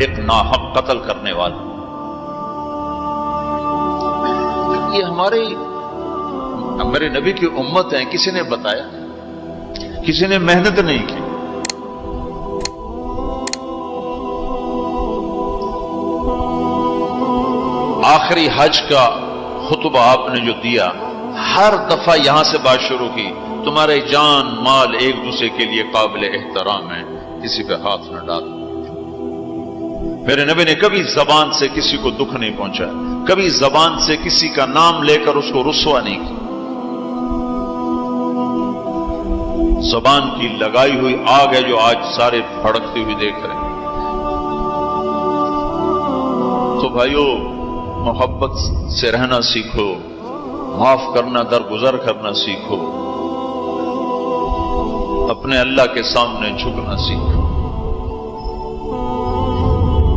ایک ناحق قتل کرنے والا. یہ ہمارے نبی کی امت ہے. کسی نے بتایا؟ کسی نے محنت نہیں کی. آخری حج کا خطبہ آپ نے جو دیا، ہر دفعہ یہاں سے بات شروع کی، تمہارے جان مال ایک دوسرے کے لیے قابل احترام ہے، کسی پہ ہاتھ نہ ڈال. میرے نبی نے کبھی زبان سے کسی کو دکھ نہیں پہنچایا، کبھی زبان سے کسی کا نام لے کر اس کو رسوا نہیں کیا. زبان کی لگائی ہوئی آگ ہے جو آج سارے بھڑکتی ہوئی دیکھ رہے ہیں. تو بھائیو، محبت سے رہنا سیکھو، معاف کرنا، درگزر کرنا سیکھو، اپنے اللہ کے سامنے جھکنا سیکھو.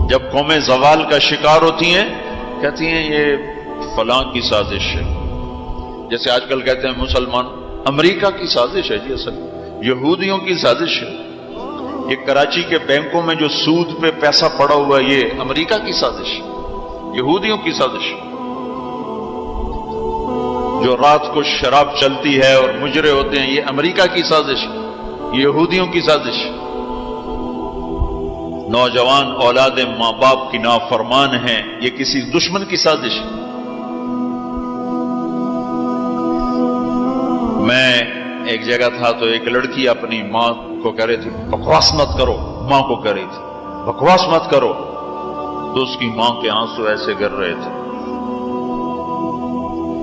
جب قومیں زوال کا شکار ہوتی ہیں، کہتی ہیں یہ فلاں کی سازش ہے. جیسے آج کل کہتے ہیں مسلمان، امریکہ کی سازش ہے جی، اصل یہودیوں کی سازش ہے. یہ کراچی کے بینکوں میں جو سود پہ پیسہ پڑا ہوا ہے، یہ امریکہ کی سازش ہے، یہودیوں کی سازش. جو رات کو شراب چلتی ہے اور مجرے ہوتے ہیں، یہ امریکہ کی سازش ہے، یہودیوں کی سازش. نوجوان اولاد ماں باپ کی نافرمان ہیں، یہ کسی دشمن کی سازش ہے. میں ایک جگہ تھا تو ایک لڑکی اپنی ماں کو کہہ رہی تھی بکواس مت کرو، ماں کو کہہ رہی تھی بکواس مت کرو، تو اس کی ماں کے آنسو ایسے گر رہے تھے.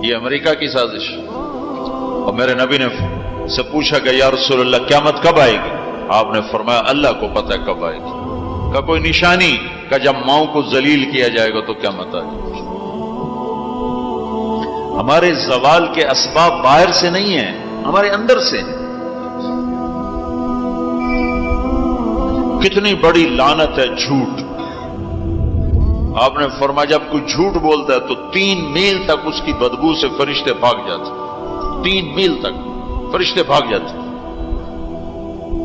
یہ امریکہ کی سازش. اور میرے نبی نے سے پوچھا کہ یا رسول اللہ قیامت کب آئے گی؟ آپ نے فرمایا اللہ کو پتہ ہے کب آئے گی. کا کوئی نشانی؟ کہ جب ماؤں کو ذلیل کیا جائے گا تو قیامت آئے گی. ہمارے زوال کے اسباب باہر سے نہیں ہیں، ہمارے اندر سے ہیں. کتنی بڑی لعنت ہے جھوٹ. آپ نے فرمایا جب کوئی جھوٹ بولتا ہے تو 3 میل تک اس کی بدبو سے فرشتے بھاگ جاتے. 3 میل تک فرشتے بھاگ جاتے.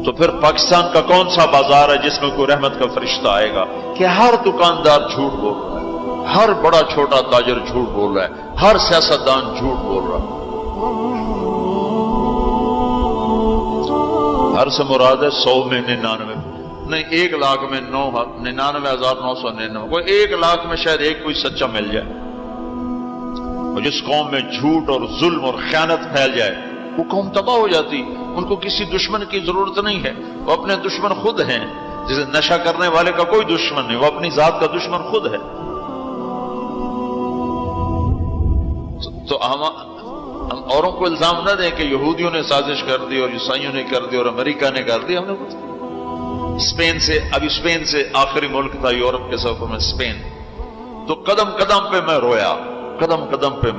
تو پھر پاکستان کا کون سا بازار ہے جس میں کوئی رحمت کا فرشتہ آئے گا؟ کہ ہر دکاندار جھوٹ بول رہا ہے، ہر بڑا چھوٹا تاجر جھوٹ بول رہا ہے، ہر سیاستدان جھوٹ بول رہا ہے. ہر سے مراد ہے 100 میں 99 نہیں، 1 لاکھ میں 99,999. کوئی 1 لاکھ میں شاید ایک کوئی سچا مل جائے. اور جس قوم میں جھوٹ اور ظلم اور خیانت پھیل جائے وہ قوم تباہ ہو جاتی. ان کو کسی دشمن کی ضرورت نہیں ہے، وہ اپنے دشمن خود ہیں. جیسے نشہ کرنے والے کا کوئی دشمن نہیں، وہ اپنی ذات کا دشمن خود ہے. تو ہم اوروں کو الزام نہ دیں کہ یہودیوں نے سازش کر دی اور عیسائیوں نے کر دی اور امریکہ نے کر دی. ہم نے کچھ اسپین سے آخری ملک تھا یورپ کے سفر میں اسپین. تو قدم قدم پہ میں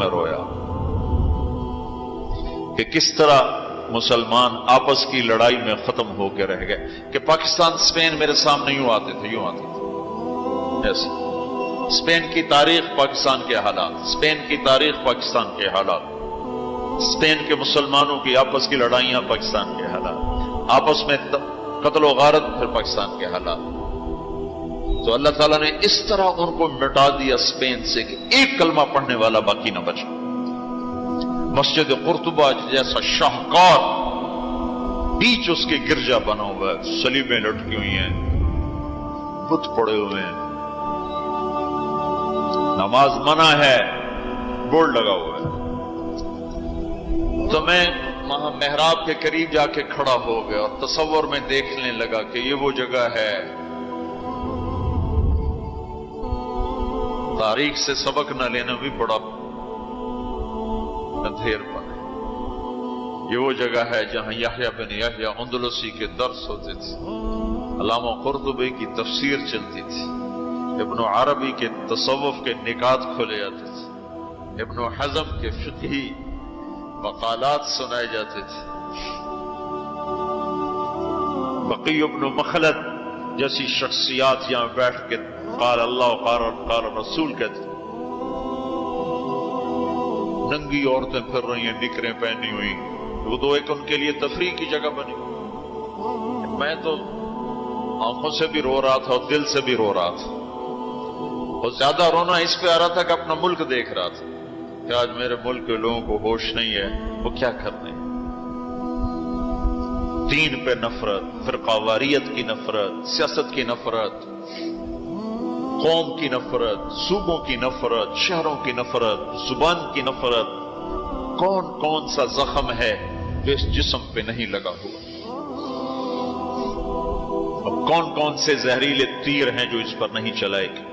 رویا کہ کس طرح مسلمان آپس کی لڑائی میں ختم ہو کے رہ گئے. کہ پاکستان اسپین میرے سامنے یوں آتے تھے ایسے. اسپین کی تاریخ، پاکستان کے حالات. اسپین کی تاریخ، پاکستان کے حالات. اسپین کے مسلمانوں کی آپس کی لڑائیاں، پاکستان کے حالات. آپس میں قتل و غارت، پھر پاکستان کے حالات. تو اللہ تعالیٰ نے اس طرح ان کو مٹا دیا اسپین سے کہ ایک کلمہ پڑھنے والا باقی نہ بچا. مسجد قرطبہ جیسا شاہکار بیچ اس کے گرجا بنا ہوا ہے، صلیبیں لٹکی ہوئی ہیں، بت پڑے ہوئے ہیں، نماز منع ہے، بورڈ لگا ہوا ہے. تو میں وہاں محراب کے قریب جا کے کھڑا ہو گیا اور تصور میں دیکھنے لگا کہ یہ وہ جگہ ہے. تاریخ سے سبق نہ لینا بھی بڑا اندھیر پر ہے. یہ وہ جگہ ہے جہاں یحییٰ بن یحییٰ اندلسی کے درس ہوتے تھے، علامہ قرطبی کی تفسیر چلتی تھی، ابن عربی کے تصوف کے نکات کھولے جاتے تھے، ابن حزم کے فقہی مقالات سنائے جاتے تھے، بقی ابن مخلد جیسی شخصیات یہاں بیٹھ کے قال اللہ قال رسول کہتے. ننگی عورتیں پھر رہی ہیں نکریں پہنی ہوئی، وہ تو ایک ان کے لیے تفریح کی جگہ بنی. میں تو آنکھوں سے بھی رو رہا تھا اور دل سے بھی رو رہا تھا، اور زیادہ رونا اس پہ آ رہا تھا کہ اپنا ملک دیکھ رہا تھا کہ آج میرے ملک کے لوگوں کو ہوش نہیں ہے، وہ کیا کرنے، دین پہ نفرت، فرقہ واریت کی نفرت، سیاست کی نفرت، قوم کی نفرت، صوبوں کی نفرت، شہروں کی نفرت، زبان کی نفرت، کون کون سا زخم ہے جو اس جسم پہ نہیں لگا ہوا، اور کون کون سے زہریلے تیر ہیں جو اس پر نہیں چلائے گے۔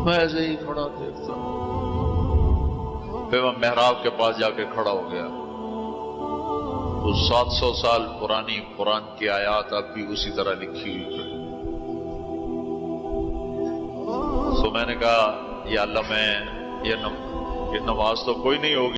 میں ایسے ہی کھڑا دیکھتا ہوں، پھر میں محراب کے پاس جا کے کھڑا ہو گیا، تو 700 سال پرانی قرآن کی آیات اب بھی اسی طرح لکھی ہوئی ہے۔ تو میں نے کہا یا اللہ، میں یہ نماز تو کوئی نہیں ہوگی